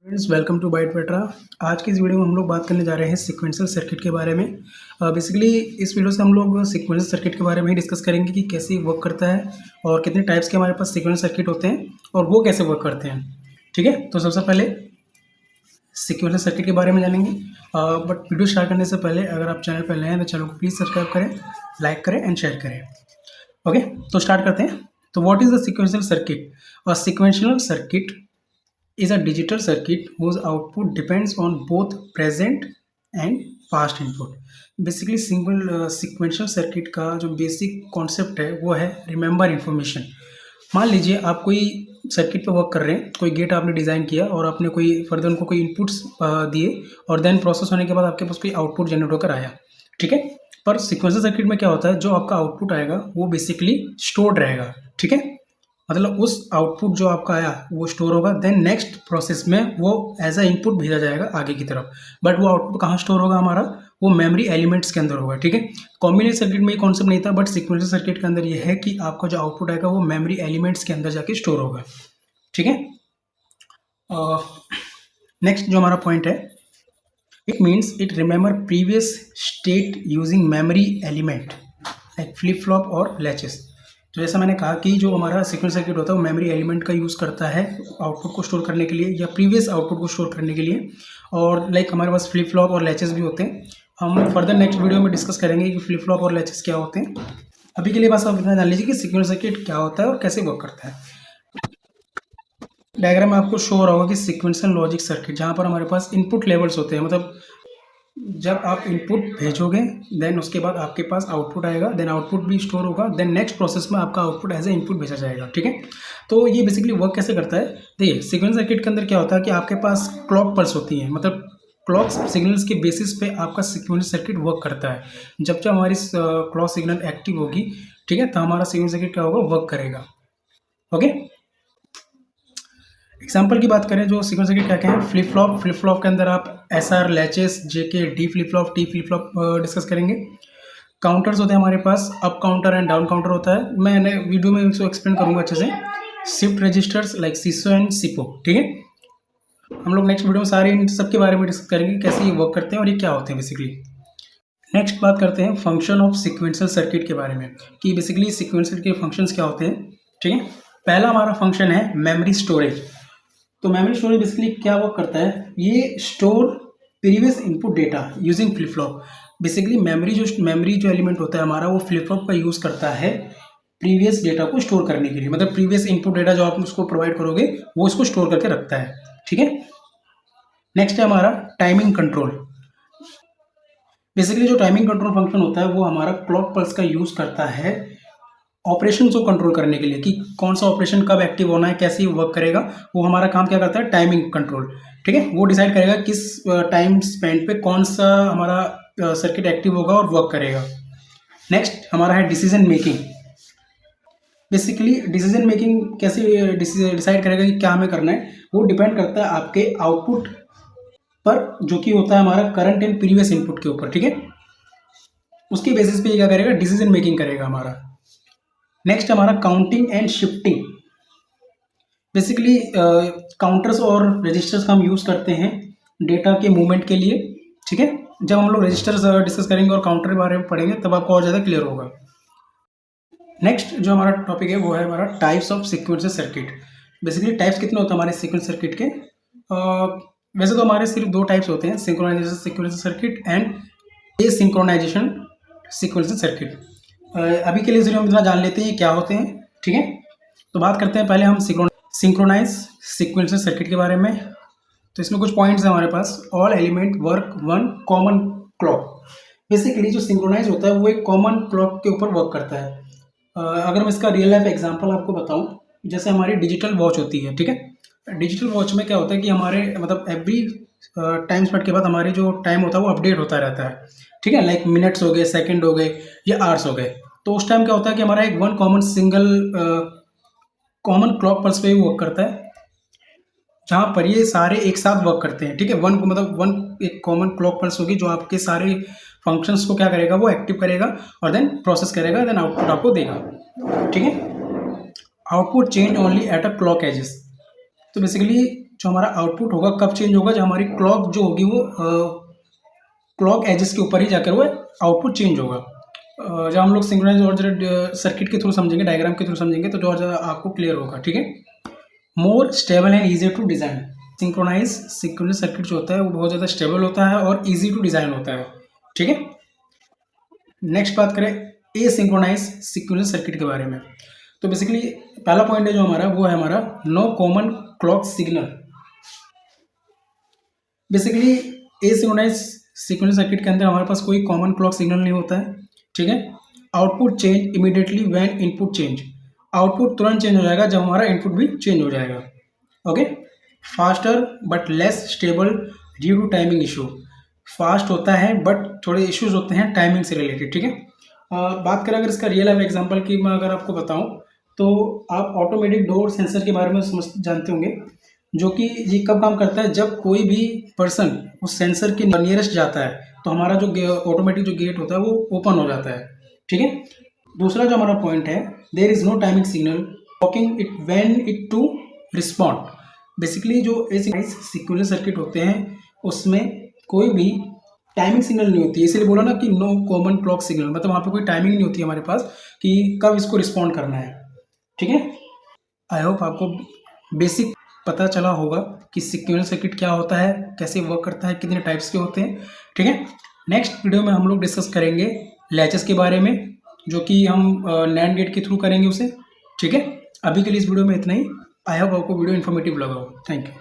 Friends, welcome to बाइट पेट्रा। आज की इस वीडियो में हम लोग बात करने जा रहे हैं सीक्वेंशियल सर्किट के बारे में। बेसिकली इस वीडियो से हम लोग सीक्वेंशियल सर्किट के बारे में ही डिस्कस करेंगे कि कैसे वर्क करता है और कितने टाइप्स के हमारे पास सीक्वेंशियल सर्किट होते हैं और वो कैसे वर्क करते हैं। ठीक है, तो सबसे पहले सीक्वेंशियल सर्किट के बारे में जानेंगे। बट वीडियो स्टार्ट करने से पहले अगर आप चैनल पर नए हैं तो चैनल को प्लीज़ सब्सक्राइब करें, लाइक करें एंड शेयर करें। ओके, तो स्टार्ट करते हैं। तो what is the sequential circuit? और sequential circuit is a digital circuit whose output depends on both present and past input। Basically single sequential circuit का जो बेसिक कॉन्सेप्ट है वो है रिमेंबर इन्फॉर्मेशन। मान लीजिए आप कोई सर्किट पे वर्क कर रहे हैं, कोई गेट आपने डिज़ाइन किया और आपने कोई फर्दर उनको कोई इनपुट्स दिए और देन प्रोसेस होने के बाद आपके पास कोई आउटपुट जनरेट होकर आया। ठीक है, पर सीक्वेंशियल सर्किट में क्या होता है, जो आपका आउटपुट आएगा वो बेसिकली स्टोर्ड रहेगा। ठीक है, मतलब उस आउटपुट जो आपका आया वो स्टोर होगा, देन नेक्स्ट प्रोसेस में वो एज अ इनपुट भेजा जाएगा आगे की तरफ। बट वो आउटपुट कहाँ स्टोर होगा हमारा, वो मेमोरी एलिमेंट्स के अंदर होगा। ठीक है, कॉम्बिनेशन सर्किट में ये कॉन्सेप्ट नहीं था, बट सीक्वेंशियल सर्किट के अंदर ये है कि आपका जो आउटपुट आएगा वो मेमोरी एलिमेंट्स के अंदर जाके स्टोर होगा। ठीक है, नेक्स्ट जो हमारा पॉइंट है, it means it remember previous state using memory element like flip flop और लैचेस। तो जैसा मैंने कहा कि जो हमारा सीक्वेंस सर्किट होता है वो मेमोरी एलिमेंट का यूज़ करता है आउटपुट को स्टोर करने के लिए या प्रीवियस आउटपुट को स्टोर करने के लिए। और लाइक हमारे पास फ्लिप फ्लॉप और लैचेस भी होते हैं। हम फर्दर नेक्स्ट वीडियो में डिस्कस करेंगे कि फ्लिप फ्लॉप और लैचेस क्या होते हैं। अभी के लिए बस आप इतना जान लीजिए कि सीक्वेंस सर्किट क्या होता है और कैसे वर्क करता है। डायग्राम में आपको शो हो रहा होगा कि सीक्वेंशियल लॉजिक सर्किट, जहाँ पर हमारे पास इनपुट लेवल्स होते हैं, मतलब जब आप इनपुट भेजोगे देन उसके बाद आपके पास आउटपुट आएगा, देन आउटपुट भी स्टोर होगा, देन नेक्स्ट प्रोसेस में आपका आउटपुट एज ए इनपुट भेजा जाएगा। ठीक है, तो ये बेसिकली वर्क कैसे करता है, देखिए सीक्वेंस सर्किट के अंदर क्या होता है कि आपके पास क्लॉक पल्स होती हैं, मतलब क्लॉक सिग्नल्स के बेसिस पे आपका सीक्वेंस सर्किट वर्क करता है। जब जब हमारी क्लॉक सिग्नल एक्टिव होगी, ठीक है, तो हमारा सीक्वेंस सर्किट क्या होगा, वर्क करेगा। ओके, एग्जाम्पल की बात करें जो सीक्वेंस सर्किट क्या क्या है, फ्लिप फ्लॉप के अंदर आप SR, latches, JK, D flip flop, T flip flop discuss करेंगे। काउंटर्स होते हैं हमारे पास, up counter and down counter होता है, मैंने वीडियो में इसको एक्सप्लेन करूंगा अच्छे से। Shift registers like SISO and SIPO. ठीक है, हम लोग नेक्स्ट वीडियो में सारे इन सब के बारे में डिस्कस करेंगे कैसे ये वर्क करते हैं और ये क्या होते हैं बेसिकली। नेक्स्ट बात करते हैं फंक्शन ऑफ सीक्वेंशियल सर्किट के बारे में कि बेसिकली सीक्वेंशियल के फंक्शंस क्या होते हैं। ठीक है, पहला हमारा फंक्शन है मेमोरी स्टोरेज। तो मेमोरी स्टोरेज बेसिकली क्या वर्क करता है, ये store previous input data using flip flop. Basically memory जो एलिमेंट होता है हमारा वो फ्लिप फ्लॉप का यूज़ करता है प्रीवियस डेटा को स्टोर करने के लिए, मतलब प्रीवियस इनपुट डेटा जो आप उसको प्रोवाइड करोगे वो इसको स्टोर करके रखता है। ठीक है, नेक्स्ट है हमारा टाइमिंग कंट्रोल। बेसिकली जो टाइमिंग कंट्रोल फंक्शन होता है वो हमारा क्लॉक पल्स का यूज़ करता है ऑपरेशन को कंट्रोल करने के लिए कि कौन सा ऑपरेशन कब एक्टिव होना है, कैसे वर्क करेगा, वो हमारा काम क्या करता है, टाइमिंग कंट्रोल। ठीक है, वो डिसाइड करेगा किस टाइम स्पेंड पे कौन सा हमारा सर्किट एक्टिव होगा और वर्क करेगा। नेक्स्ट हमारा है decision making. Basically decision making कैसे डिसाइड करेगा कि क्या हमें करना है, वो डिपेंड करता है आपके आउटपुट पर जो कि होता है हमारा करंट एंड प्रीवियस इनपुट के ऊपर। ठीक है, उसके बेसिस पे ये क्या करेगा, डिसीजन मेकिंग करेगा हमारा। नेक्स्ट हमारा counting and shifting. Basically counters और रजिस्टर्स का हम यूज़ करते हैं डेटा के मूवमेंट के लिए। ठीक है, जब हम लोग रजिस्टर्स डिस्कस करेंगे और काउंटर के बारे में पढ़ेंगे तब आपको और ज़्यादा क्लियर होगा। नेक्स्ट जो हमारा टॉपिक है वो है हमारा types of sequential circuit. Basically types कितने होते हैं हमारे सीक्वेंस सर्किट के, वैसे तो हमारे सिर्फ दो टाइप्स होते हैं, synchronization sequential circuit and asynchronization sequential circuit. अभी के लिए हम इतना जान लेते हैं क्या होते हैं। ठीक है, तो बात करते हैं पहले हम सिंक्रोनाइज सीक्वेंशियल सर्किट के बारे में। तो इसमें कुछ पॉइंट्स हैं हमारे पास। All element work one common clock. Basically जो सिंक्रोनाइज होता है वो एक कॉमन क्लॉक के ऊपर वर्क करता है। अगर मैं इसका रियल लाइफ एग्जांपल आपको बताऊं, जैसे हमारी डिजिटल वॉच होती है। ठीक है, डिजिटल वॉच में क्या होता है कि हमारे मतलब एवरी टाइम स्पेंड के बाद हमारी जो टाइम होता है वो अपडेट होता रहता है। ठीक है, लाइक मिनट्स हो गए, सेकंड हो गए या आवर्स हो गए। तो उस टाइम क्या होता है कि हमारा एक one common single common clock pulse पे ही वर्क करता है, जहाँ पर ये सारे एक साथ वर्क करते हैं। ठीक है, वन एक कॉमन क्लॉक पल्स होगी जो आपके सारे फंक्शंस को क्या करेगा, वो एक्टिव करेगा और देन प्रोसेस करेगा, देन आउटपुट आपको देगा। ठीक है, output change only at a clock edges. तो बेसिकली जो हमारा आउटपुट होगा कब चेंज होगा, जब हमारी क्लॉक जो होगी वो क्लॉक एजेस के ऊपर ही जाकर वो आउटपुट चेंज होगा। जब हम लोग सिंक्रोनाइज और जरा सर्किट के थ्रू समझेंगे, डायग्राम के थ्रू समझेंगे, तो जो और ज़्यादा आपको क्लियर होगा। ठीक है, more stable and easy to design. Synchronize circuit जो होता है वो बहुत ज़्यादा स्टेबल होता है और ईजी टू डिज़ाइन होता है। ठीक है, नेक्स्ट बात करें एसिंक्रोनाइज सिक्वेंस सर्किट के बारे में। तो बेसिकली पहला पॉइंट है जो हमारा, वो है हमारा no common clock signal. Basically asynchronize sequence circuit के अंदर हमारे पास कोई कॉमन क्लॉक सिग्नल नहीं होता है। ठीक है, output change immediately when input change. Output तुरंत चेंज हो जाएगा जब हमारा इनपुट भी चेंज हो जाएगा। Okay, faster but less stable due to timing issue. Fast होता है बट थोड़े इश्यूज होते हैं टाइमिंग से रिलेटेड। ठीक है, बात करें अगर इसका रियल लाइफ एग्जांपल की मैं अगर आपको बताऊं, तो आप ऑटोमेटिक डोर सेंसर के बारे में जानते होंगे, जो कि ये कब काम करता है, जब कोई भी पर्सन उस सेंसर के नियरेस्ट जाता है तो हमारा जो ऑटोमेटिक जो गेट होता है वो ओपन हो जाता है। ठीक है, दूसरा जो हमारा पॉइंट है, there is no timing signal talking it when it to respond. Basically जो एसिंक्रोनाइज सीक्वेंस सर्किट होते हैं उसमें कोई भी टाइमिंग सिग्नल नहीं होती है, इसलिए बोला ना कि नो कॉमन क्लॉक सिग्नल, मतलब वहाँ पे कोई टाइमिंग नहीं होती है हमारे पास कि कब इसको रिस्पॉन्ड करना है। ठीक है, आई होप आपको बेसिक पता चला होगा कि सीक्वेंस सर्किट क्या होता है, कैसे वर्क करता है, कितने टाइप्स के होते हैं। ठीक है, नेक्स्ट वीडियो में हम लोग डिस्कस करेंगे लैचेस के बारे में, जो कि हम नैंड गेट के थ्रू करेंगे उसे। ठीक है, अभी के लिए इस वीडियो में इतना ही। आई होप आपको वीडियो इन्फॉर्मेटिव लगा हो। Thank you.